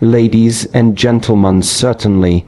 Ladies and gentlemen, certainly.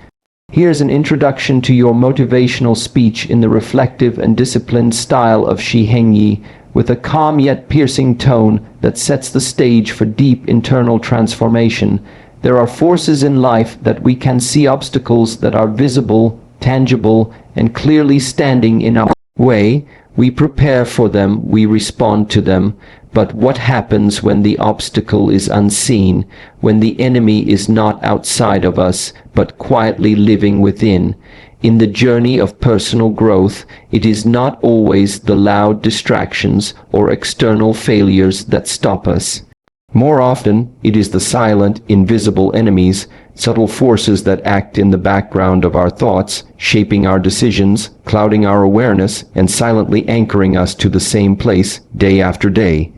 Here's an introduction to your motivational speech in the reflective and disciplined style of Shi Heng Yi, with a calm yet piercing tone that sets the stage for deep internal transformation. There are forces in life that we can see, obstacles that are visible, tangible, and clearly standing in our way. We prepare for them, we respond to them. But what happens when the obstacle is unseen, when the enemy is not outside of us, but quietly living within? In the journey of personal growth, it is not always the loud distractions or external failures that stop us. More often, it is the silent, invisible enemies, subtle forces that act in the background of our thoughts, shaping our decisions, clouding our awareness, and silently anchoring us to the same place day after day.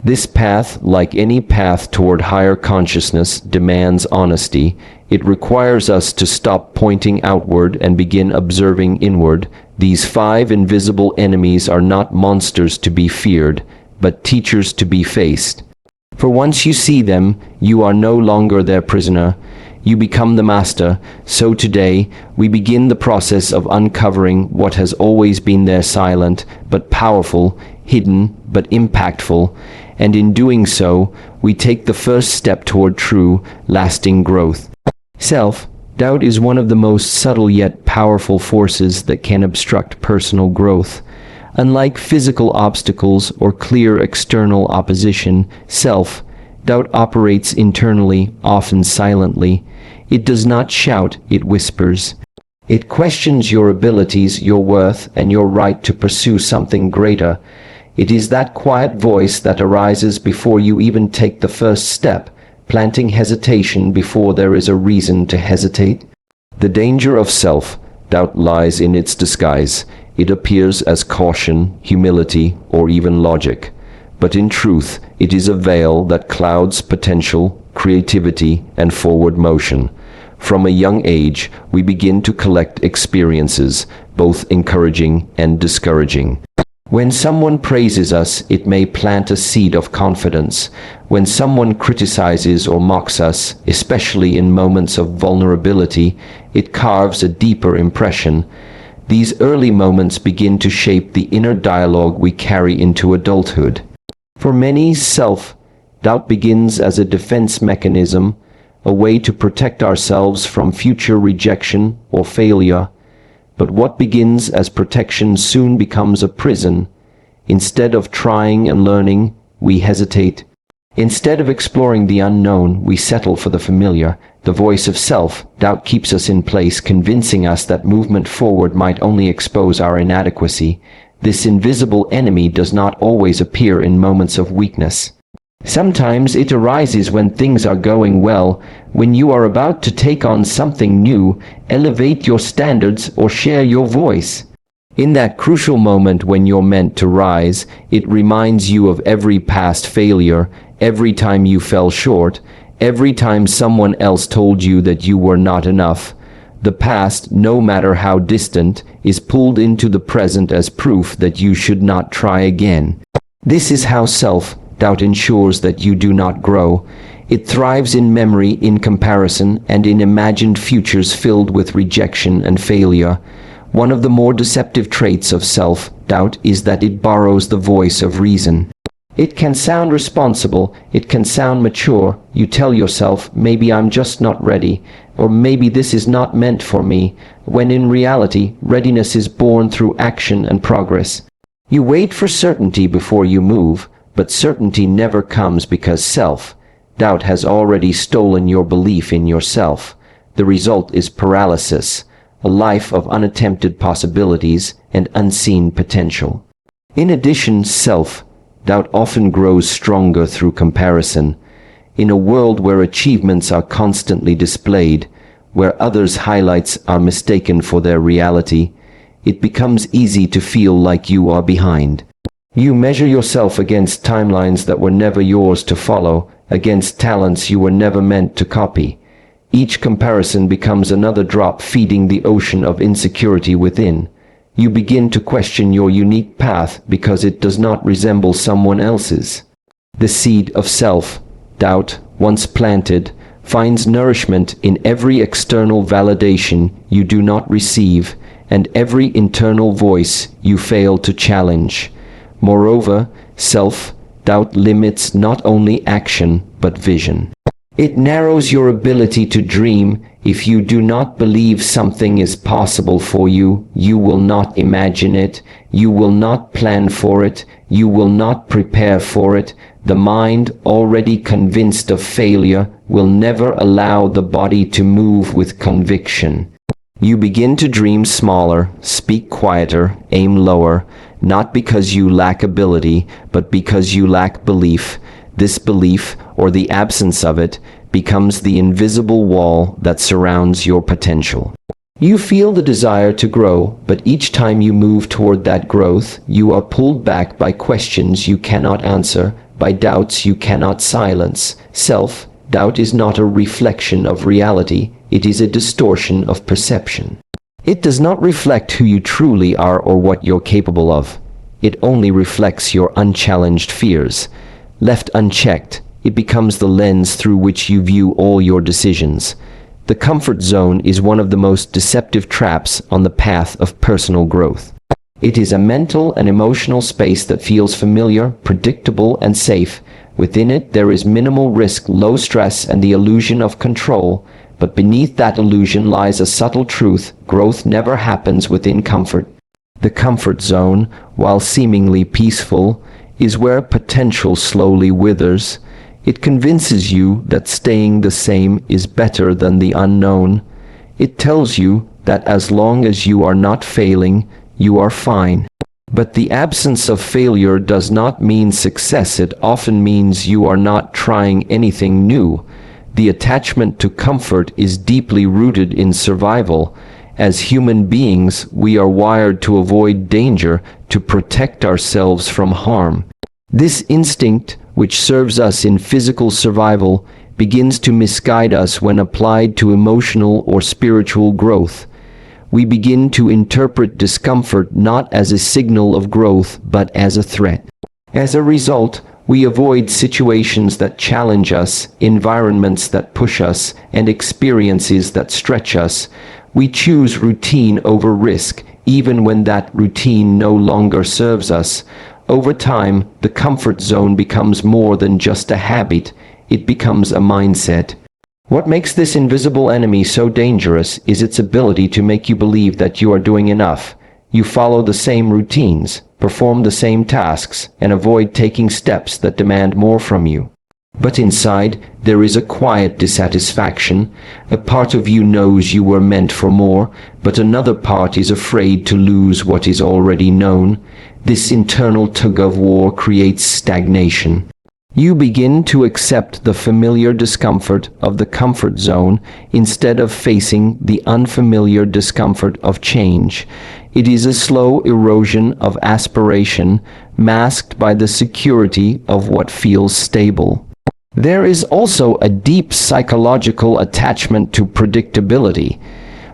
This path, like any path toward higher consciousness, demands honesty. It requires us to stop pointing outward and begin observing inward. These 5 invisible enemies are not monsters to be feared, but teachers to be faced. For once you see them, you are no longer their prisoner. You become the master. So today, we begin the process of uncovering what has always been there, silent but powerful, hidden but impactful. And in doing so, we take the first step toward true, lasting growth. Self-doubt is one of the most subtle yet powerful forces that can obstruct personal growth. Unlike physical obstacles or clear external opposition, self-doubt operates internally, often silently. It does not shout, it whispers. It questions your abilities, your worth, and your right to pursue something greater. It is that quiet voice that arises before you even take the first step, planting hesitation before there is a reason to hesitate. The danger of self-doubt lies in its disguise. It appears as caution, humility, or even logic. But in truth, it is a veil that clouds potential, creativity, and forward motion. From a young age, we begin to collect experiences, both encouraging and discouraging. When someone praises us, it may plant a seed of confidence. When someone criticizes or mocks us, especially in moments of vulnerability, it carves a deeper impression. These early moments begin to shape the inner dialogue we carry into adulthood. For many, self-doubt begins as a defense mechanism, a way to protect ourselves from future rejection or failure. But what begins as protection soon becomes a prison. Instead of trying and learning, we hesitate. Instead of exploring the unknown, we settle for the familiar. The voice of self-doubt keeps us in place, convincing us that movement forward might only expose our inadequacy. This invisible enemy does not always appear in moments of weakness. Sometimes it arises when things are going well, when you are about to take on something new, elevate your standards, or share your voice. In that crucial moment when you're meant to rise, it reminds you of every past failure, every time you fell short, every time someone else told you that you were not enough. The past, no matter how distant, is pulled into the present as proof that you should not try again. This is how self-doubt ensures that you do not grow. It thrives in memory, in comparison, and in imagined futures filled with rejection and failure. One of the more deceptive traits of self-doubt is that it borrows the voice of reason. It can sound responsible, it can sound mature. You tell yourself, maybe I'm just not ready, or maybe this is not meant for me, when in reality, readiness is born through action and progress. You wait for certainty before you move, but certainty never comes because self-doubt has already stolen your belief in yourself. The result is paralysis, a life of unattempted possibilities and unseen potential. In addition, self-doubt often grows stronger through comparison. In a world where achievements are constantly displayed, where others' highlights are mistaken for their reality, it becomes easy to feel like you are behind. You measure yourself against timelines that were never yours to follow, against talents you were never meant to copy. Each comparison becomes another drop feeding the ocean of insecurity within. You begin to question your unique path because it does not resemble someone else's. The seed of self-doubt, once planted, finds nourishment in every external validation you do not receive and every internal voice you fail to challenge. Moreover, self-doubt limits not only action but vision. It narrows your ability to dream. If you do not believe something is possible for you, you will not imagine it, you will not plan for it, you will not prepare for it. The mind, already convinced of failure, will never allow the body to move with conviction. You begin to dream smaller, speak quieter, aim lower, not because you lack ability, but because you lack belief. This belief, or the absence of it, becomes the invisible wall that surrounds your potential. You feel the desire to grow, but each time you move toward that growth, you are pulled back by questions you cannot answer, by doubts you cannot silence. Self-doubt is not a reflection of reality, it is a distortion of perception. It does not reflect who you truly are or what you're capable of. It only reflects your unchallenged fears. Left unchecked, it becomes the lens through which you view all your decisions. The comfort zone is one of the most deceptive traps on the path of personal growth. It is a mental and emotional space that feels familiar, predictable, and safe. Within it, there is minimal risk, low stress, and the illusion of control. But beneath that illusion lies a subtle truth: growth never happens within comfort. The comfort zone, while seemingly peaceful, is where potential slowly withers. It convinces you that staying the same is better than the unknown. It tells you that as long as you are not failing, you are fine. But the absence of failure does not mean success. It often means you are not trying anything new. The attachment to comfort is deeply rooted in survival. As human beings, we are wired to avoid danger, to protect ourselves from harm. This instinct, which serves us in physical survival, begins to misguide us when applied to emotional or spiritual growth. We begin to interpret discomfort not as a signal of growth, but as a threat. As a result, we avoid situations that challenge us, environments that push us, and experiences that stretch us. We choose routine over risk, even when that routine no longer serves us. Over time, the comfort zone becomes more than just a habit. It becomes a mindset. What makes this invisible enemy so dangerous is its ability to make you believe that you are doing enough. You follow the same routines, perform the same tasks, and avoid taking steps that demand more from you. But inside, there is a quiet dissatisfaction. A part of you knows you were meant for more, but another part is afraid to lose what is already known. This internal tug-of-war creates stagnation. You begin to accept the familiar discomfort of the comfort zone instead of facing the unfamiliar discomfort of change. It is a slow erosion of aspiration, masked by the security of what feels stable. There is also a deep psychological attachment to predictability.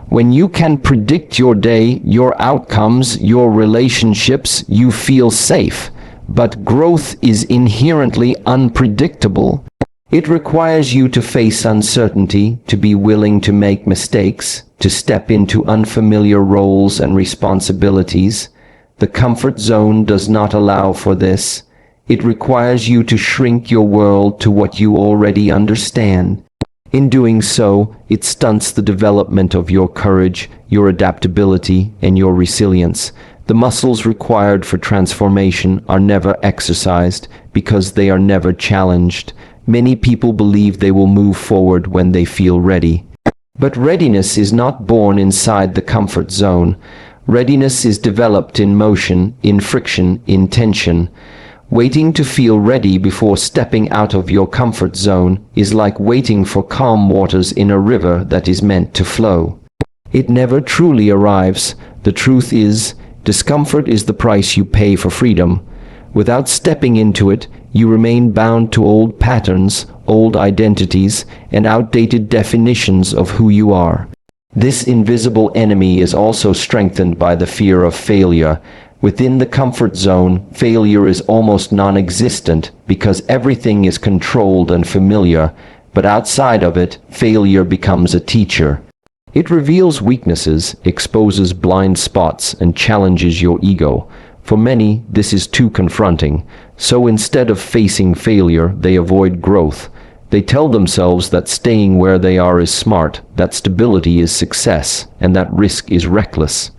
When you can predict your day, your outcomes, your relationships, you feel safe. But growth is inherently unpredictable. It requires you to face uncertainty, to be willing to make mistakes, to step into unfamiliar roles and responsibilities. The comfort zone does not allow for this. It requires you to shrink your world to what you already understand. In doing so, it stunts the development of your courage, your adaptability, and your resilience. The muscles required for transformation are never exercised because they are never challenged. Many people believe they will move forward when they feel ready. But readiness is not born inside the comfort zone. Readiness is developed in motion, in friction, in tension. Waiting to feel ready before stepping out of your comfort zone is like waiting for calm waters in a river that is meant to flow. It never truly arrives. The truth is, discomfort is the price you pay for freedom. Without stepping into it, you remain bound to old patterns, old identities, and outdated definitions of who you are. This invisible enemy is also strengthened by the fear of failure. Within the comfort zone, failure is almost non-existent because everything is controlled and familiar. but outside of it, failure becomes a teacher. It reveals weaknesses, exposes blind spots, and challenges your ego. For many, this is too confronting, so instead of facing failure, they avoid growth. They tell themselves that staying where they are is smart, that stability is success, and that risk is reckless.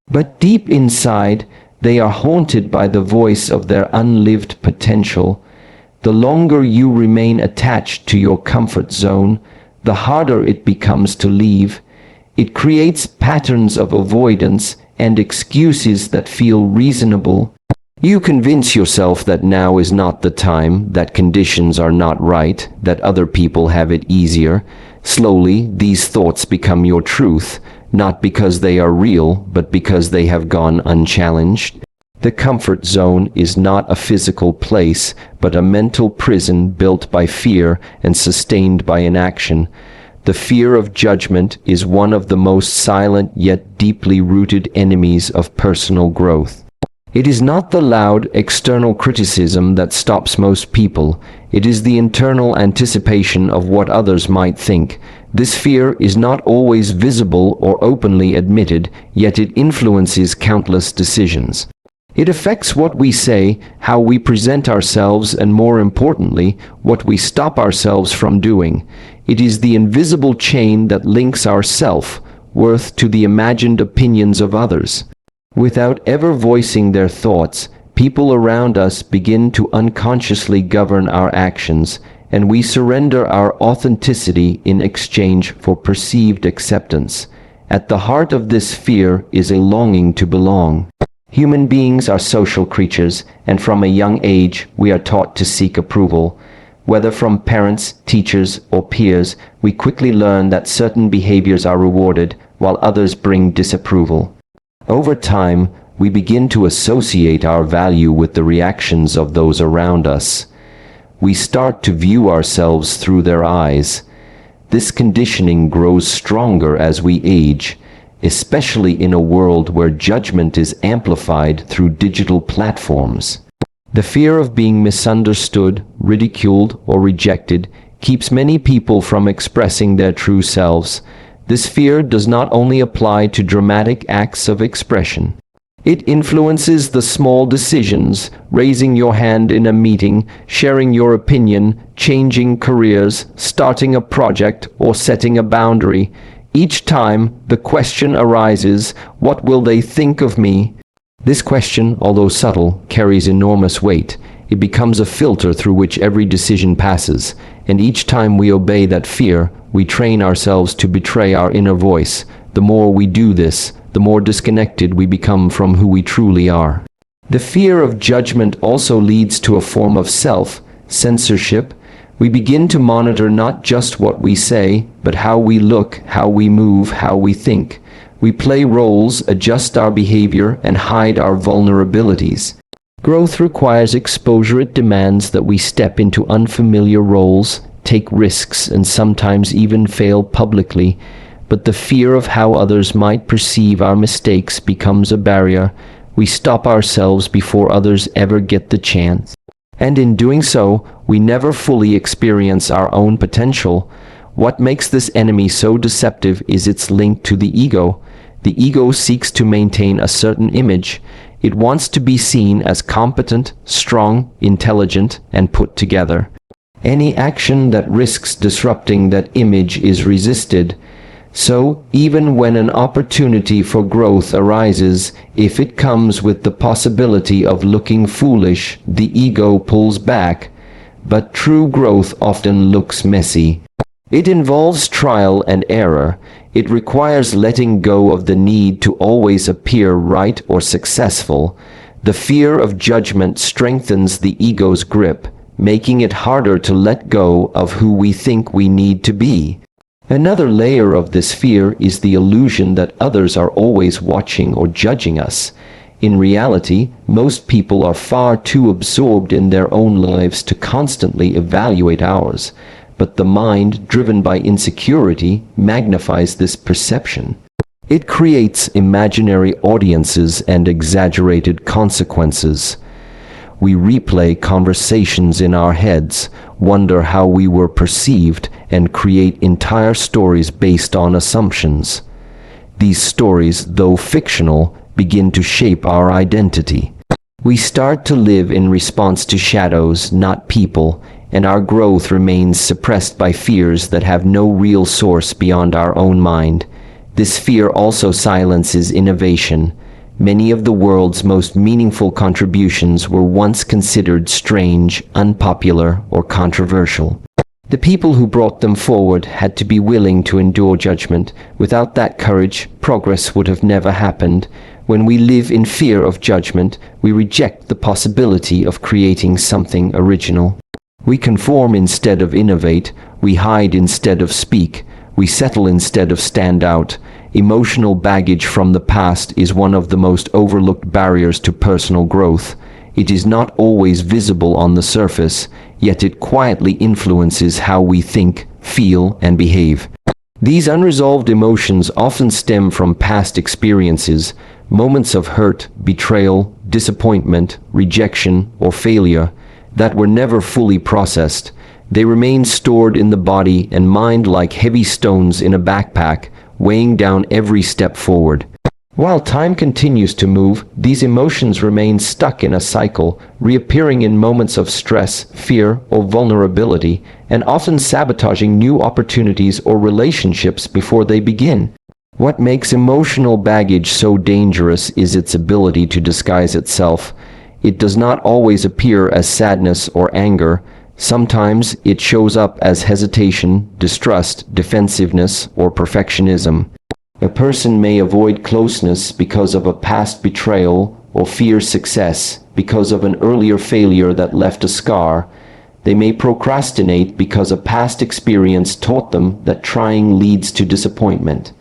But deep inside, they are haunted by the voice of their unlived potential. The longer you remain attached to your comfort zone, the harder it becomes to leave. It creates patterns of avoidance and excuses that feel reasonable. You convince yourself that now is not the time, that conditions are not right, that other people have it easier. Slowly, these thoughts become your truth, not because they are real, but because they have gone unchallenged. The comfort zone is not a physical place, but a mental prison built by fear and sustained by inaction. The fear of judgment is one of the most silent yet deeply rooted enemies of personal growth. It is not the loud external criticism that stops most people. It is the internal anticipation of what others might think. This fear is not always visible or openly admitted, yet it influences countless decisions. It affects what we say, how we present ourselves, and more importantly, what we stop ourselves from doing. It is the invisible chain that links our self-worth to the imagined opinions of others. Without ever voicing their thoughts, people around us begin to unconsciously govern our actions, and we surrender our authenticity in exchange for perceived acceptance. At the heart of this fear is a longing to belong. Human beings are social creatures, and from a young age we are taught to seek approval. Whether from parents, teachers, or peers, we quickly learn that certain behaviors are rewarded, while others bring disapproval. Over time, we begin to associate our value with the reactions of those around us. We start to view ourselves through their eyes. This conditioning grows stronger as we age, especially in a world where judgment is amplified through digital platforms. The fear of being misunderstood, ridiculed, or rejected keeps many people from expressing their true selves. This fear does not only apply to dramatic acts of expression. It influences the small decisions, raising your hand in a meeting, sharing your opinion, changing careers, starting a project, or setting a boundary. Each time, the question arises, what will they think of me? This question, although subtle, carries enormous weight. It becomes a filter through which every decision passes, and each time we obey that fear, we train ourselves to betray our inner voice. The more we do this, the more disconnected we become from who we truly are. The fear of judgment also leads to a form of self-censorship. We begin to monitor not just what we say, but how we look, how we move, how we think. We play roles, adjust our behavior, and hide our vulnerabilities. Growth requires exposure. It demands that we step into unfamiliar roles, take risks, and sometimes even fail publicly. But the fear of how others might perceive our mistakes becomes a barrier. We stop ourselves before others ever get the chance. And in doing so, we never fully experience our own potential. What makes this enemy so deceptive is its link to the ego. The ego seeks to maintain a certain image. It wants to be seen as competent, strong, intelligent, and put together. Any action that risks disrupting that image is resisted. So, even when an opportunity for growth arises, if it comes with the possibility of looking foolish, the ego pulls back. But true growth often looks messy. It involves trial and error. It requires letting go of the need to always appear right or successful. The fear of judgment strengthens the ego's grip, making it harder to let go of who we think we need to be. Another layer of this fear is the illusion that others are always watching or judging us. In reality, most people are far too absorbed in their own lives to constantly evaluate ours. But the mind, driven by insecurity, magnifies this perception. It creates imaginary audiences and exaggerated consequences. We replay conversations in our heads, wonder how we were perceived, and create entire stories based on assumptions. These stories, though fictional, begin to shape our identity. We start to live in response to shadows, not people, and our growth remains suppressed by fears that have no real source beyond our own mind. This fear also silences innovation. Many of the world's most meaningful contributions were once considered strange, unpopular, or controversial. The people who brought them forward had to be willing to endure judgment. Without that courage, progress would have never happened. When we live in fear of judgment, we reject the possibility of creating something original. We conform instead of innovate. We hide instead of speak. We settle instead of stand out. Emotional baggage from the past is one of the most overlooked barriers to personal growth. It is not always visible on the surface, yet it quietly influences how we think, feel, and behave. These unresolved emotions often stem from past experiences, moments of hurt, betrayal, disappointment, rejection, or failure that were never fully processed. They remain stored in the body and mind like heavy stones in a backpack, weighing down every step forward. While time continues to move, these emotions remain stuck in a cycle, reappearing in moments of stress, fear, or vulnerability, and often sabotaging new opportunities or relationships before they begin. What makes emotional baggage so dangerous is its ability to disguise itself. It does not always appear as sadness or anger. Sometimes it shows up as hesitation, distrust, defensiveness, or perfectionism. A person may avoid closeness because of a past betrayal or fear success because of an earlier failure that left a scar. They may procrastinate because a past experience taught them that trying leads to disappointment.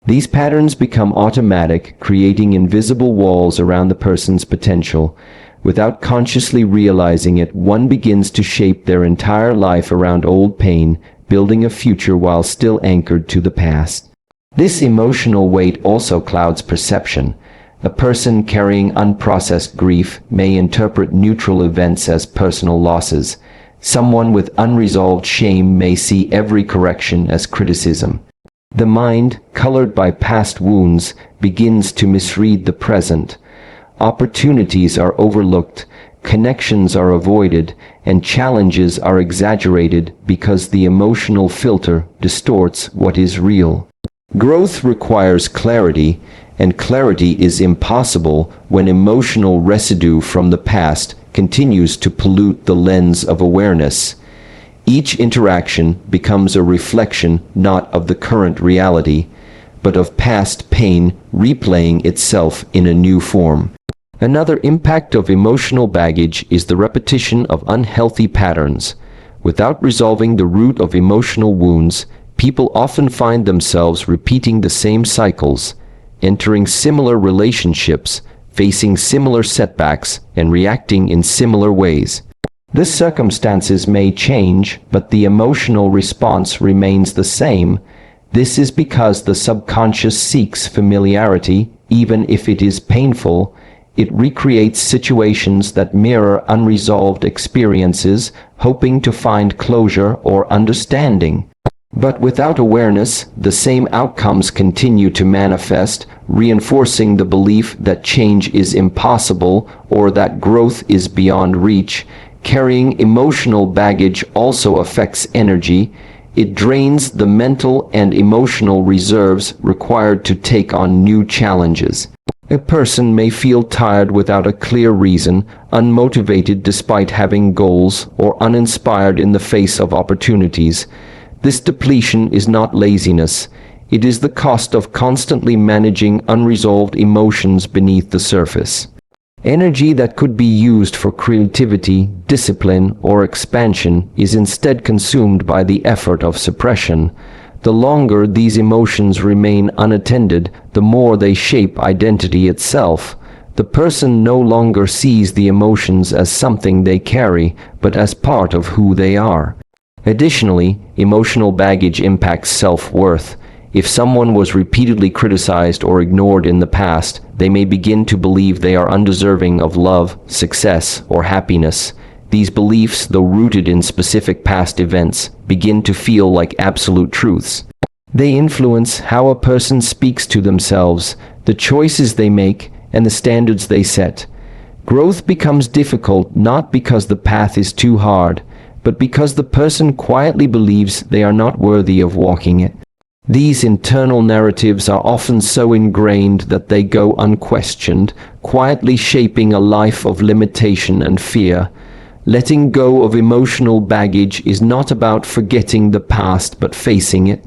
These patterns become automatic, creating invisible walls around the person's potential. Without consciously realizing it, one begins to shape their entire life around old pain, building a future while still anchored to the past. This emotional weight also clouds perception. A person carrying unprocessed grief may interpret neutral events as personal losses. Someone with unresolved shame may see every correction as criticism. The mind, colored by past wounds, begins to misread the present. Opportunities are overlooked, connections are avoided, and challenges are exaggerated because the emotional filter distorts what is real. Growth requires clarity, and clarity is impossible when emotional residue from the past continues to pollute the lens of awareness. Each interaction becomes a reflection not of the current reality, but of past pain replaying itself in a new form. Another impact of emotional baggage is the repetition of unhealthy patterns. Without resolving the root of emotional wounds, people often find themselves repeating the same cycles, entering similar relationships, facing similar setbacks, and reacting in similar ways. The circumstances may change, but the emotional response remains the same. This is because the subconscious seeks familiarity, even if it is painful. It recreates situations that mirror unresolved experiences, hoping to find closure or understanding. But without awareness, the same outcomes continue to manifest, reinforcing the belief that change is impossible or that growth is beyond reach. Carrying emotional baggage also affects energy. It drains the mental and emotional reserves required to take on new challenges. A person may feel tired without a clear reason, unmotivated despite having goals, or uninspired in the face of opportunities. This depletion is not laziness. It is the cost of constantly managing unresolved emotions beneath the surface. Energy that could be used for creativity, discipline, or expansion is instead consumed by the effort of suppression. The longer these emotions remain unattended, the more they shape identity itself. The person no longer sees the emotions as something they carry, but as part of who they are. Additionally, emotional baggage impacts self-worth. If someone was repeatedly criticized or ignored in the past, they may begin to believe they are undeserving of love, success, or happiness. These beliefs, though rooted in specific past events, begin to feel like absolute truths. They influence how a person speaks to themselves, the choices they make, and the standards they set. Growth becomes difficult not because the path is too hard, but because the person quietly believes they are not worthy of walking it. These internal narratives are often so ingrained that they go unquestioned, quietly shaping a life of limitation and fear. Letting go of emotional baggage is not about forgetting the past but facing it.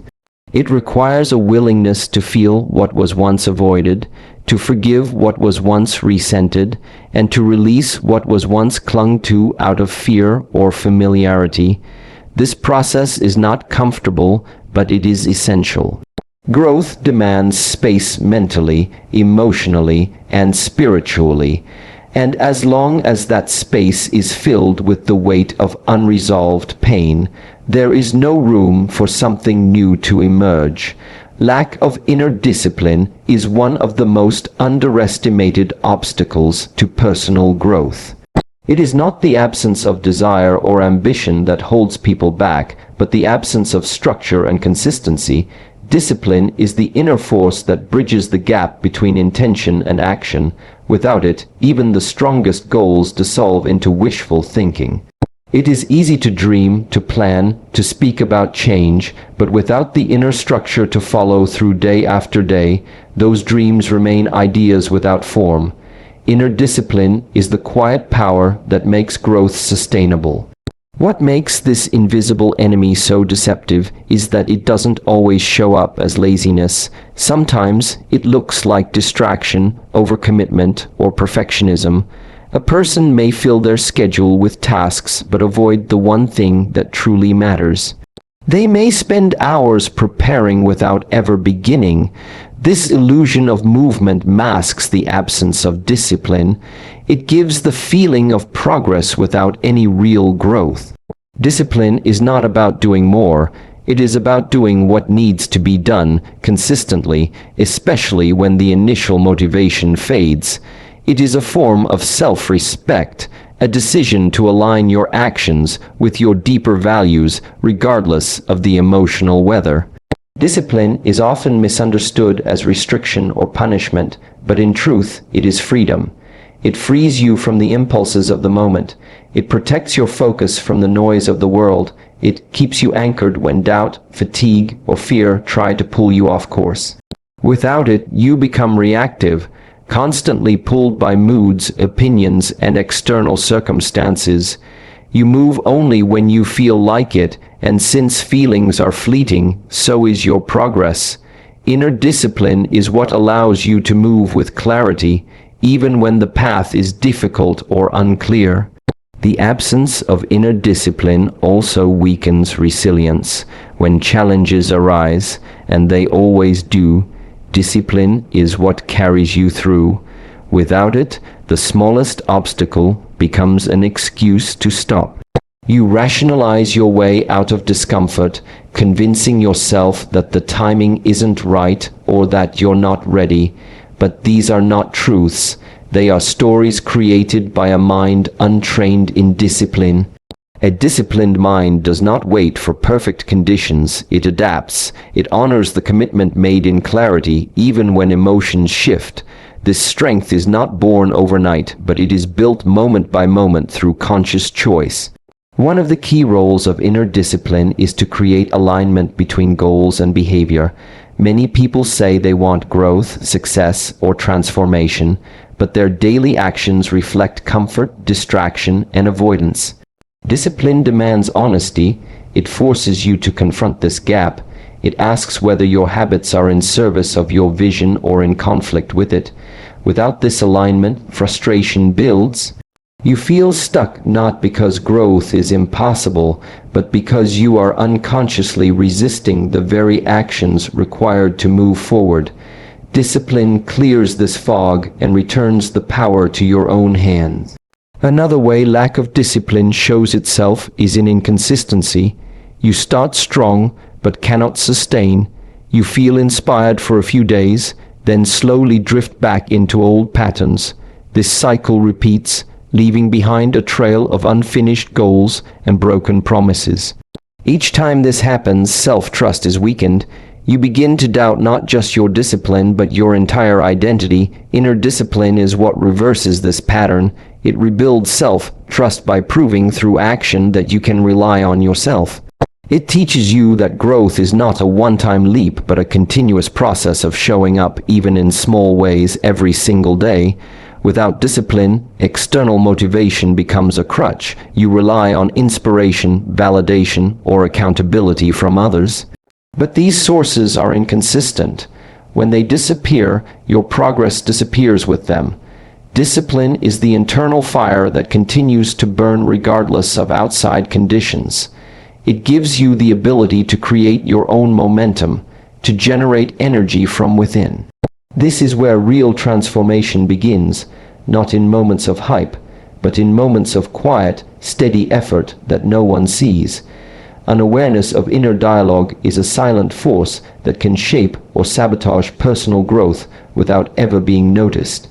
It requires a willingness to feel what was once avoided, to forgive what was once resented, and to release what was once clung to out of fear or familiarity. This process is not comfortable, but it is essential. Growth demands space mentally, emotionally, and spiritually, and as long as that space is filled with the weight of unresolved pain, there is no room for something new to emerge. Lack of inner discipline is one of the most underestimated obstacles to personal growth. It is not the absence of desire or ambition that holds people back, but the absence of structure and consistency. Discipline is the inner force that bridges the gap between intention and action. Without it, even the strongest goals dissolve into wishful thinking. It is easy to dream, to plan, to speak about change, but without the inner structure to follow through day after day, those dreams remain ideas without form. Inner discipline is the quiet power that makes growth sustainable. What makes this invisible enemy so deceptive is that it doesn't always show up as laziness. Sometimes it looks like distraction, overcommitment, or perfectionism. A person may fill their schedule with tasks but avoid the one thing that truly matters. They may spend hours preparing without ever beginning. This illusion of movement masks the absence of discipline. It gives the feeling of progress without any real growth. Discipline is not about doing more. It is about doing what needs to be done consistently, especially when the initial motivation fades. It is a form of self-respect, a decision to align your actions with your deeper values regardless of the emotional weather. Discipline is often misunderstood as restriction or punishment, but in truth, it is freedom. It frees you from the impulses of the moment. It protects your focus from the noise of the world. It keeps you anchored when doubt, fatigue, or fear try to pull you off course. Without it, you become reactive, constantly pulled by moods, opinions, and external circumstances. You move only when you feel like it, and since feelings are fleeting, so is your progress. Inner discipline is what allows you to move with clarity, even when the path is difficult or unclear. The absence of inner discipline also weakens resilience. When challenges arise, and they always do, discipline is what carries you through. Without it, the smallest obstacle becomes an excuse to stop. You rationalize your way out of discomfort, convincing yourself that the timing isn't right or that you're not ready. But these are not truths. They are stories created by a mind untrained in discipline. A disciplined mind does not wait for perfect conditions. It adapts. It honors the commitment made in clarity, even when emotions shift. This strength is not born overnight, but it is built moment by moment through conscious choice. One of the key roles of inner discipline is to create alignment between goals and behavior. Many people say they want growth, success, or transformation, but their daily actions reflect comfort, distraction, and avoidance. Discipline demands honesty. It forces you to confront this gap. It asks whether your habits are in service of your vision or in conflict with it. Without this alignment, frustration builds. You feel stuck not because growth is impossible, but because you are unconsciously resisting the very actions required to move forward. Discipline clears this fog and returns the power to your own hands. Another way lack of discipline shows itself is in inconsistency. You start strong, but cannot sustain. You feel inspired for a few days, then slowly drift back into old patterns. This cycle repeats, leaving behind a trail of unfinished goals and broken promises. Each time this happens, self-trust is weakened. You begin to doubt not just your discipline, but your entire identity. Inner discipline is what reverses this pattern. It rebuilds self-trust by proving through action that you can rely on yourself. It teaches you that growth is not a one-time leap, but a continuous process of showing up even in small ways every single day. Without discipline, external motivation becomes a crutch. You rely on inspiration, validation, or accountability from others. But these sources are inconsistent. When they disappear, your progress disappears with them. Discipline is the internal fire that continues to burn regardless of outside conditions. It gives you the ability to create your own momentum, to generate energy from within. This is where real transformation begins, not in moments of hype, but in moments of quiet, steady effort that no one sees. An awareness of inner dialogue is a silent force that can shape or sabotage personal growth without ever being noticed.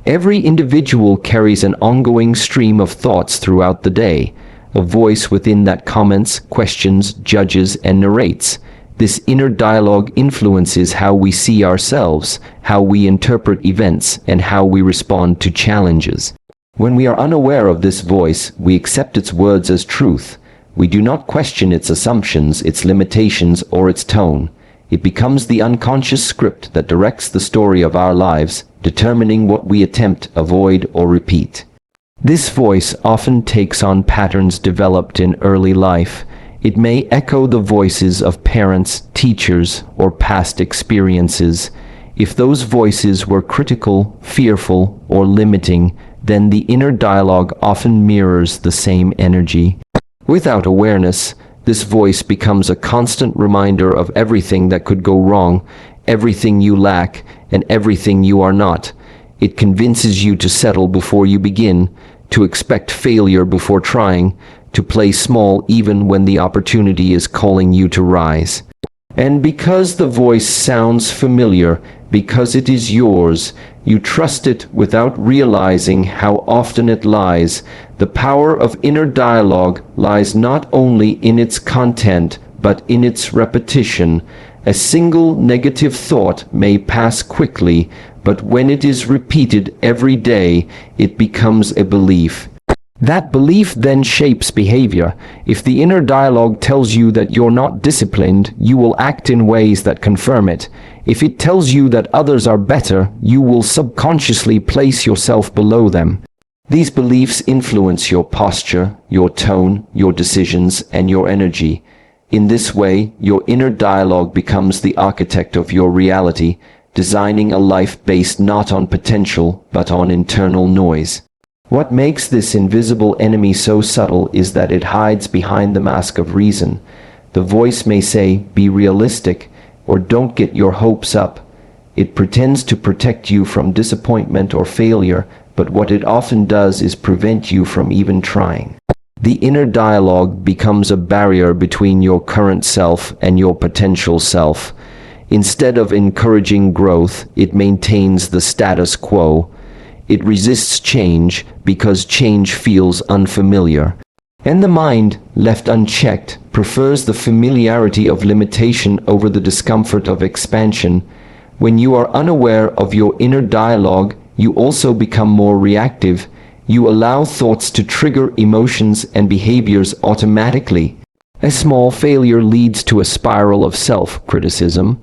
Every individual carries an ongoing stream of thoughts throughout the day, a voice within that comments, questions, judges, and narrates. This inner dialogue influences how we see ourselves, how we interpret events, and how we respond to challenges. When we are unaware of this voice, we accept its words as truth. We do not question its assumptions, its limitations, or its tone. It becomes the unconscious script that directs the story of our lives, determining what we attempt, avoid, or repeat. This voice often takes on patterns developed in early life. It may echo the voices of parents, teachers, or past experiences. If those voices were critical, fearful, or limiting, then the inner dialogue often mirrors the same energy. Without awareness, this voice becomes a constant reminder of everything that could go wrong, everything you lack, and everything you are not. It convinces you to settle before you begin, to expect failure before trying, to play small even when the opportunity is calling you to rise. And because the voice sounds familiar, because it is yours, you trust it without realizing how often it lies. The power of inner dialogue lies not only in its content, but in its repetition. A single negative thought may pass quickly, but when it is repeated every day, it becomes a belief. That belief then shapes behavior. If the inner dialogue tells you that you're not disciplined, you will act in ways that confirm it. If it tells you that others are better, you will subconsciously place yourself below them. These beliefs influence your posture, your tone, your decisions, and your energy. In this way, your inner dialogue becomes the architect of your reality, designing a life based not on potential, but on internal noise. What makes this invisible enemy so subtle is that it hides behind the mask of reason. The voice may say, "Be realistic," or "Don't get your hopes up." It pretends to protect you from disappointment or failure, but what it often does is prevent you from even trying. The inner dialogue becomes a barrier between your current self and your potential self. Instead of encouraging growth, it maintains the status quo. It resists change because change feels unfamiliar. And the mind, left unchecked, prefers the familiarity of limitation over the discomfort of expansion. When you are unaware of your inner dialogue, you also become more reactive. You allow thoughts to trigger emotions and behaviors automatically. A small failure leads to a spiral of self-criticism.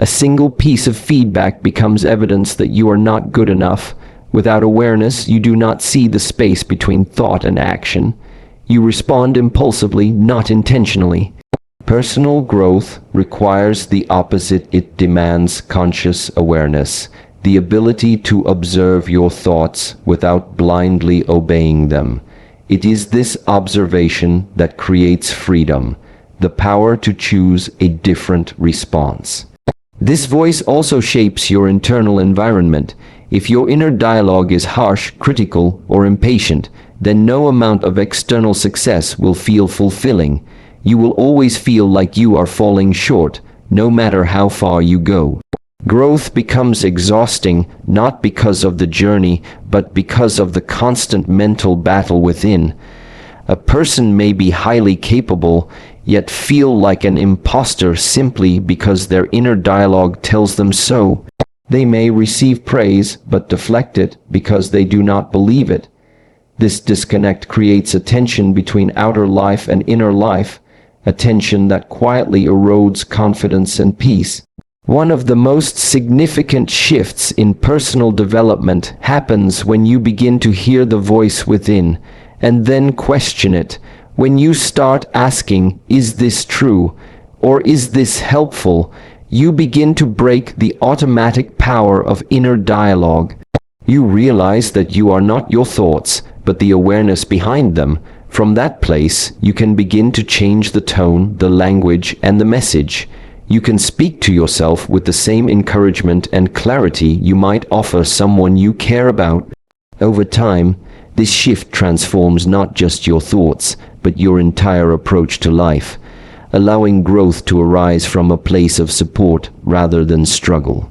A single piece of feedback becomes evidence that you are not good enough. Without awareness, you do not see the space between thought and action. You respond impulsively, not intentionally. Personal growth requires the opposite. It demands conscious awareness, the ability to observe your thoughts without blindly obeying them. It is this observation that creates freedom, the power to choose a different response. This voice also shapes your internal environment. If your inner dialogue is harsh, critical, or impatient, then no amount of external success will feel fulfilling. You will always feel like you are falling short, no matter how far you go. Growth becomes exhausting not because of the journey, but because of the constant mental battle within. A person may be highly capable, yet feel like an imposter simply because their inner dialogue tells them so. They may receive praise, but deflect it because they do not believe it. This disconnect creates a tension between outer life and inner life, a tension that quietly erodes confidence and peace. One of the most significant shifts in personal development happens when you begin to hear the voice within, and then question it. When you start asking, "Is this true?" or "Is this helpful?" you begin to break the automatic power of inner dialogue. You realize that you are not your thoughts, but the awareness behind them. From that place, you can begin to change the tone, the language, and the message. You can speak to yourself with the same encouragement and clarity you might offer someone you care about. Over time, this shift transforms not just your thoughts, but your entire approach to life, allowing growth to arise from a place of support rather than struggle.